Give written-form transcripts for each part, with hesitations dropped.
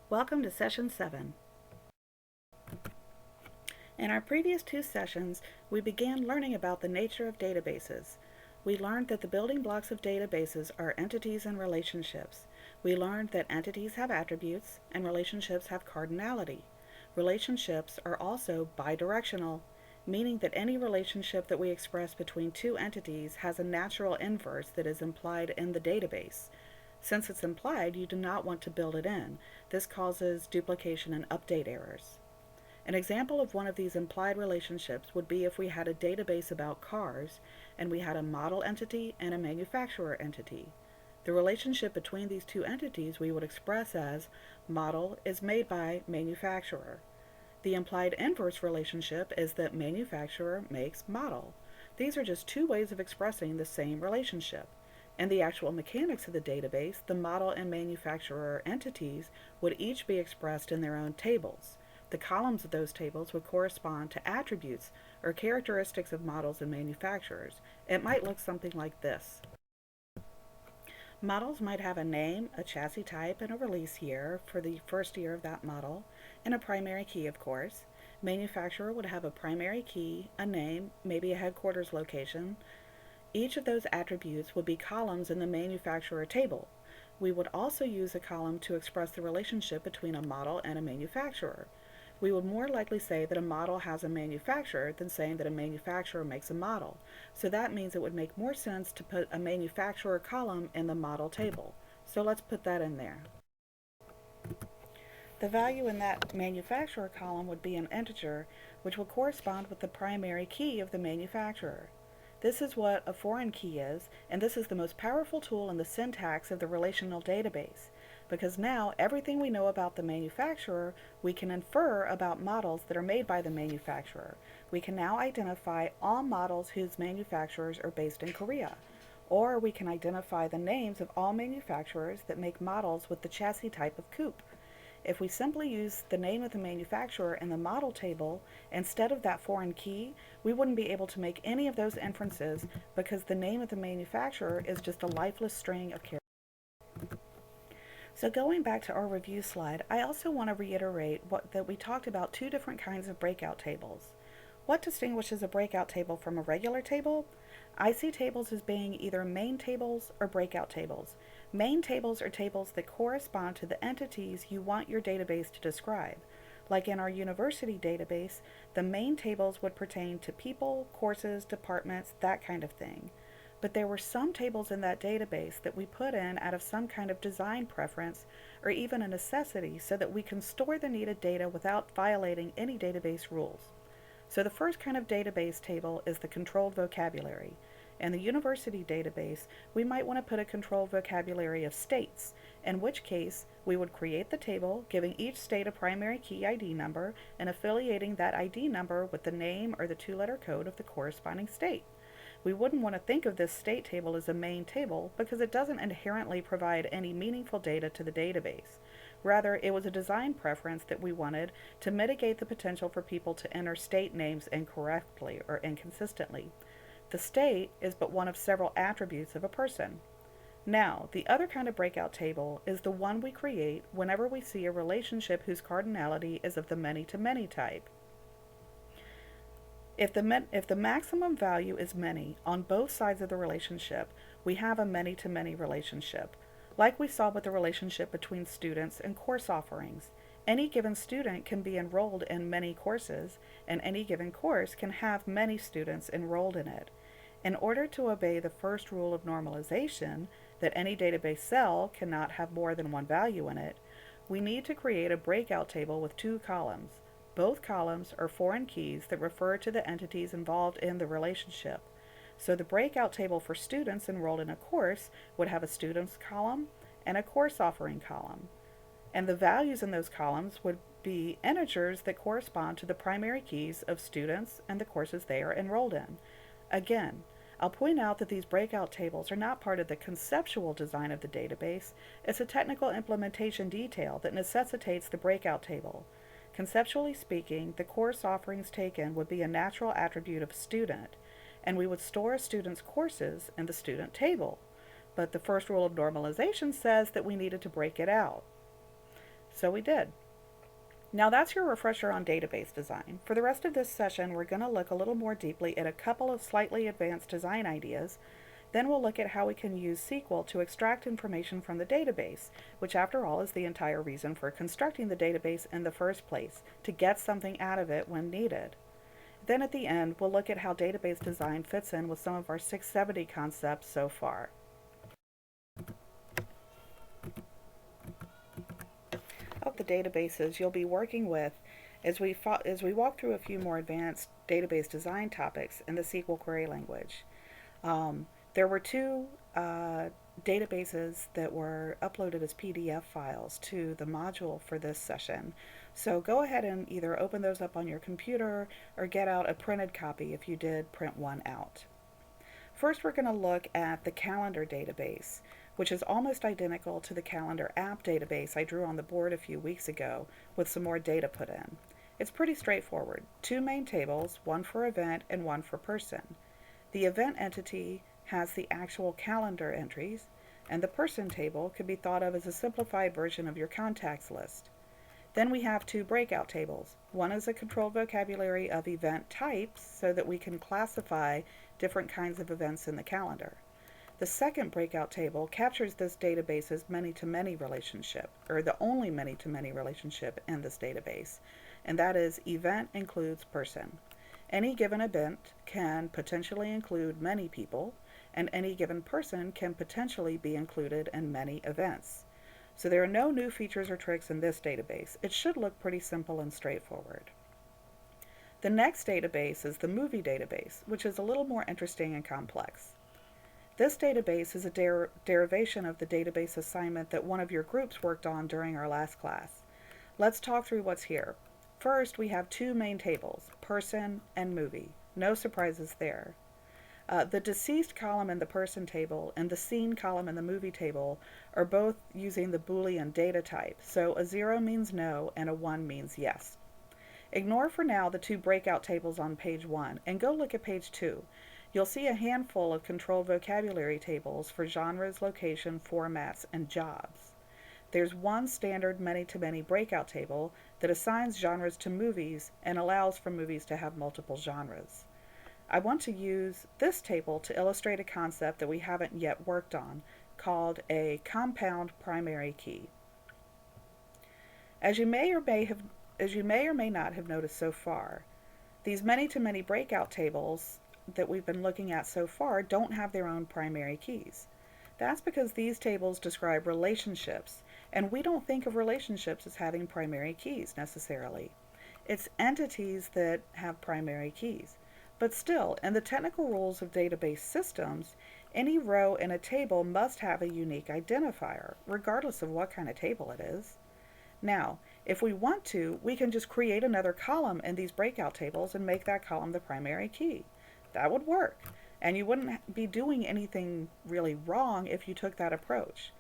Welcome to Session 7. In our previous two sessions, we began learning about the nature of databases. We learned that the building blocks of databases are entities and relationships. We learned that entities have attributes and relationships have cardinality. Relationships are also bidirectional, meaning that any relationship that we express between two entities has a natural inverse that is implied in the database. Since it's implied, you do not want to build it in. This causes duplication and update errors. An example of one of these implied relationships would be if we had a database about cars and we had a model entity and a manufacturer entity. The relationship between these two entities we would express as model is made by manufacturer. The implied inverse relationship is that manufacturer makes model. These are just two ways of expressing the same relationship. In the actual mechanics of the database, the model and manufacturer entities would each be expressed in their own tables. The columns of those tables would correspond to attributes or characteristics of models and manufacturers. It might look something like this. Models might have a name, a chassis type, and a release year for the first year of that model, and a primary key, of course. Manufacturer would have a primary key, a name, maybe a headquarters location. Each of those attributes would be columns in the manufacturer table. We would also use a column to express the relationship between a model and a manufacturer. We would more likely say that a model has a manufacturer than saying that a manufacturer makes a model. So that means it would make more sense to put a manufacturer column in the model table. So let's put that in there. The value in that manufacturer column would be an integer, which will correspond with the primary key of the manufacturer. This is what a foreign key is, and this is the most powerful tool in the syntax of the relational database, because now everything we know about the manufacturer, we can infer about models that are made by the manufacturer. We can now identify all models whose manufacturers are based in Korea, or we can identify the names of all manufacturers that make models with the chassis type of coupe. If we simply use the name of the manufacturer in the model table instead of that foreign key, we wouldn't be able to make any of those inferences because the name of the manufacturer is just a lifeless string of characters. So going back to our review slide, I also want to reiterate that we talked about two different kinds of breakout tables. What distinguishes a breakout table from a regular table? I see tables as being either main tables or breakout tables. Main tables are tables that correspond to the entities you want your database to describe. Like in our university database, the main tables would pertain to people, courses, departments, that kind of thing. But there were some tables in that database that we put in out of some kind of design preference or even a necessity so that we can store the needed data without violating any database rules. So the first kind of database table is the controlled vocabulary. In the university database, we might want to put a controlled vocabulary of states, in which case we would create the table, giving each state a primary key ID number and affiliating that ID number with the name or the two-letter code of the corresponding state. We wouldn't want to think of this state table as a main table because it doesn't inherently provide any meaningful data to the database. Rather, it was a design preference that we wanted to mitigate the potential for people to enter state names incorrectly or inconsistently. The state is but one of several attributes of a person. Now, the other kind of breakout table is the one we create whenever we see a relationship whose cardinality is of the many-to-many type. If the maximum value is many on both sides of the relationship, we have a many-to-many relationship. Like we saw with the relationship between students and course offerings. Any given student can be enrolled in many courses, and any given course can have many students enrolled in it. In order to obey the first rule of normalization, that any database cell cannot have more than one value in it, we need to create a breakout table with two columns. Both columns are foreign keys that refer to the entities involved in the relationship. So the breakout table for students enrolled in a course would have a students column and a course offering column. And the values in those columns would be integers that correspond to the primary keys of students and the courses they are enrolled in. Again, I'll point out that these breakout tables are not part of the conceptual design of the database. It's a technical implementation detail that necessitates the breakout table. Conceptually speaking, the course offerings taken would be a natural attribute of student, and we would store a student's courses in the student table. But the first rule of normalization says that we needed to break it out. So we did. Now that's your refresher on database design. For the rest of this session, we're going to look a little more deeply at a couple of slightly advanced design ideas. Then we'll look at how we can use SQL to extract information from the database, which after all is the entire reason for constructing the database in the first place, to get something out of it when needed. Then at the end, we'll look at how database design fits in with some of our 670 concepts so far. Of the databases you'll be working with as we walk through a few more advanced database design topics in the SQL query language. There were two databases that were uploaded as PDF files to the module for this session. So go ahead and either open those up on your computer or get out a printed copy if you did print one out. First, we're going to look at the calendar database, which is almost identical to the calendar app database I drew on the board a few weeks ago with some more data put in. It's pretty straightforward. Two main tables, one for event and one for person. The event entity has the actual calendar entries, and the person table could be thought of as a simplified version of your contacts list. Then we have two breakout tables. One is a controlled vocabulary of event types so that we can classify different kinds of events in the calendar. The second breakout table captures this database's many-to-many relationship, or the only many-to-many relationship in this database, and that is event includes person. Any given event can potentially include many people, and any given person can potentially be included in many events. So there are no new features or tricks in this database. It should look pretty simple and straightforward. The next database is the movie database, which is a little more interesting and complex. This database is a derivation of the database assignment that one of your groups worked on during our last class. Let's talk through what's here. First, we have two main tables, person and movie. No surprises there. The deceased column in the person table and the seen column in the movie table are both using the Boolean data type, so a 0 means no and a 1 means yes. Ignore for now the two breakout tables on page 1 and go look at page 2. You'll see a handful of controlled vocabulary tables for genres, location, formats, and jobs. There's one standard many-to-many breakout table that assigns genres to movies and allows for movies to have multiple genres. I want to use this table to illustrate a concept that we haven't yet worked on, called a compound primary key. As you may or may not have noticed so far, these many-to-many breakout tables that we've been looking at so far don't have their own primary keys. That's because these tables describe relationships, and we don't think of relationships as having primary keys necessarily. It's entities that have primary keys. But still, in the technical rules of database systems, any row in a table must have a unique identifier, regardless of what kind of table it is. Now, if we want to, we can just create another column in these breakout tables and make that column the primary key. That would work, and you wouldn't be doing anything really wrong if you took that approach.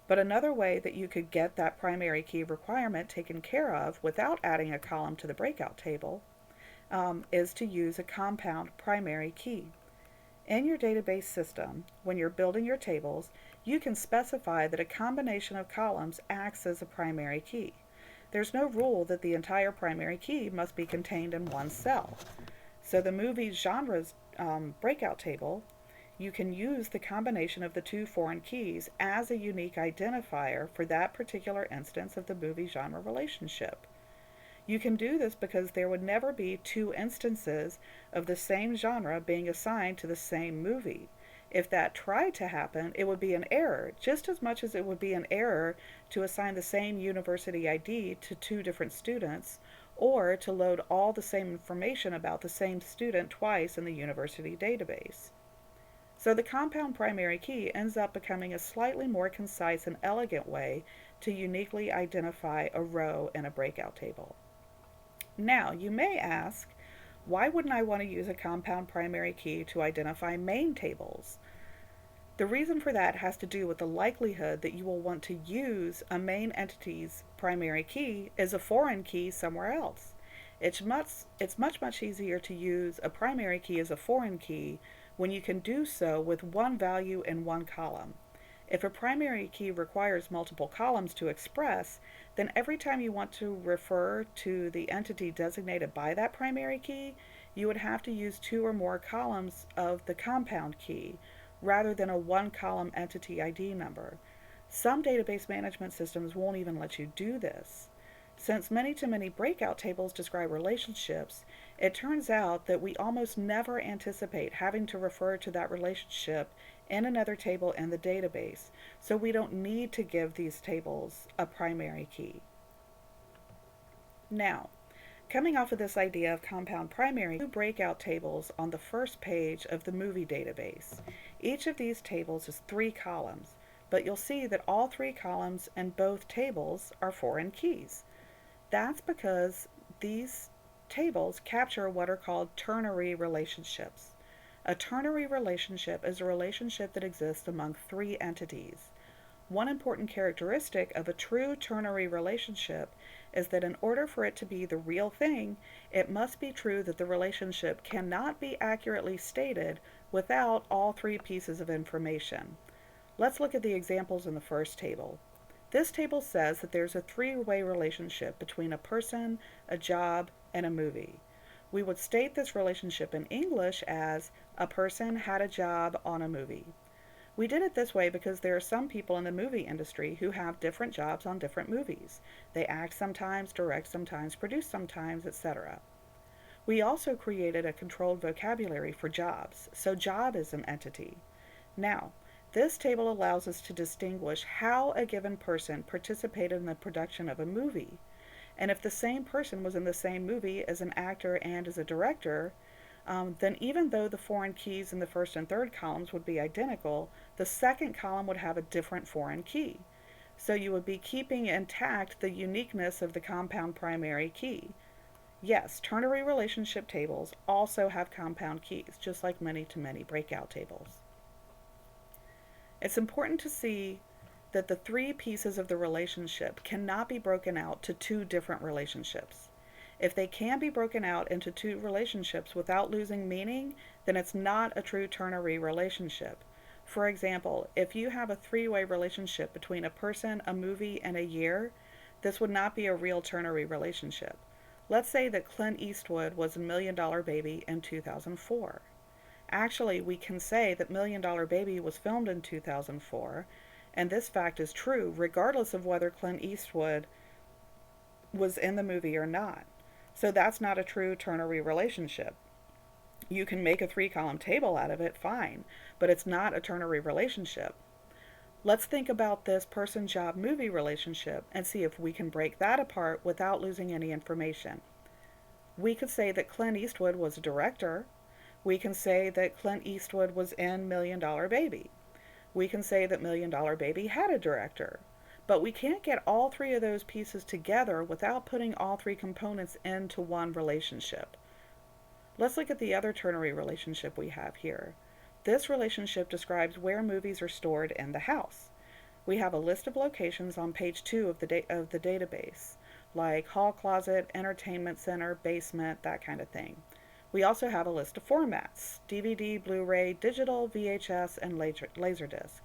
But another way that you could get that primary key requirement taken care of without adding a column to the breakout table is to use a compound primary key. In your database system, when you're building your tables, you can specify that a combination of columns acts as a primary key. There's no rule that the entire primary key must be contained in one cell. So the movie genres breakout table, you can use the combination of the two foreign keys as a unique identifier for that particular instance of the movie genre relationship. You can do this because there would never be two instances of the same genre being assigned to the same movie. If that tried to happen, it would be an error, just as much as it would be an error to assign the same university ID to two different students, or to load all the same information about the same student twice in the university database. So the compound primary key ends up becoming a slightly more concise and elegant way to uniquely identify a row in a breakout table. Now, you may ask, why wouldn't I want to use a compound primary key to identify main tables? The reason for that has to do with the likelihood that you will want to use a main entity's primary key as a foreign key somewhere else. It's much easier to use a primary key as a foreign key when you can do so with one value in one column. If a primary key requires multiple columns to express, then every time you want to refer to the entity designated by that primary key, you would have to use two or more columns of the compound key rather than a one column entity ID number. Some database management systems won't even let you do this. Since many-to-many breakout tables describe relationships, it turns out that we almost never anticipate having to refer to that relationship in another table in the database, so we don't need to give these tables a primary key. Now, coming off of this idea of compound primary, two breakout tables on the first page of the movie database. Each of these tables is 3 columns, but you'll see that all 3 columns in both tables are foreign keys. That's because these tables capture what are called ternary relationships. A ternary relationship is a relationship that exists among 3 entities. One important characteristic of a true ternary relationship is that in order for it to be the real thing, it must be true that the relationship cannot be accurately stated without all 3 pieces of information. Let's look at the examples in the first table. This table says that there's a 3-way relationship between a person, a job, and a movie. We would state this relationship in English as a person had a job on a movie. We did it this way because there are some people in the movie industry who have different jobs on different movies. They act sometimes, direct sometimes, produce sometimes, etc. We also created a controlled vocabulary for jobs, so job is an entity. Now, this table allows us to distinguish how a given person participated in the production of a movie. And if the same person was in the same movie as an actor and as a director, then even though the foreign keys in the first and third columns would be identical, the second column would have a different foreign key. So you would be keeping intact the uniqueness of the compound primary key. Yes, ternary relationship tables also have compound keys, just like many-to-many breakout tables. It's important to see that the 3 pieces of the relationship cannot be broken out to 2 different relationships. If they can be broken out into 2 relationships without losing meaning, then it's not a true ternary relationship. For example, if you have a 3-way relationship between a person, a movie, and a year, this would not be a real ternary relationship. Let's say that Clint Eastwood was in Million Dollar Baby in 2004. Actually, we can say that Million Dollar Baby was filmed in 2004, and this fact is true regardless of whether Clint Eastwood was in the movie or not. So that's not a true ternary relationship. You can make a 3-column table out of it, fine, but it's not a ternary relationship. Let's think about this person-job-movie relationship and see if we can break that apart without losing any information. We could say that Clint Eastwood was a director. We can say that Clint Eastwood was in Million Dollar Baby. We can say that Million Dollar Baby had a director. But we can't get all 3 of those pieces together without putting all 3 components into one relationship. Let's look at the other ternary relationship we have here. This relationship describes where movies are stored in the house. We have a list of locations on page 2 of the database, like hall closet, entertainment center, basement, that kind of thing. We also have a list of formats: DVD, Blu-ray, digital, VHS, and Laserdisc.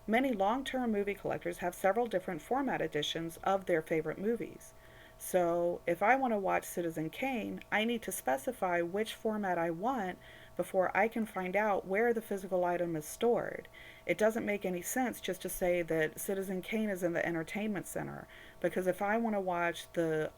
Many long-term movie collectors have several different format editions of their favorite movies. So if I want to watch Citizen Kane, I need to specify which format I want before I can find out where the physical item is stored. It doesn't make any sense just to say that Citizen Kane is in the entertainment center, because if I want to watch the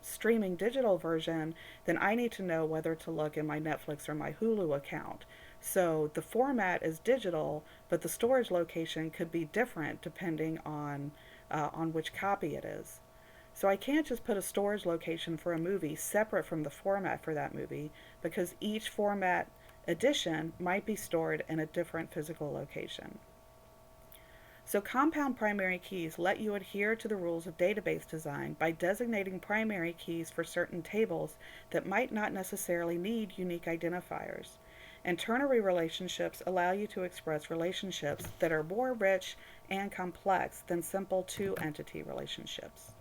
streaming digital version, then I need to know whether to look in my Netflix or my Hulu account. So the format is digital, but the storage location could be different depending on which copy it is. So I can't just put a storage location for a movie separate from the format for that movie, because each format edition might be stored in a different physical location. So compound primary keys let you adhere to the rules of database design by designating primary keys for certain tables that might not necessarily need unique identifiers. And ternary relationships allow you to express relationships that are more rich and complex than simple 2-entity relationships.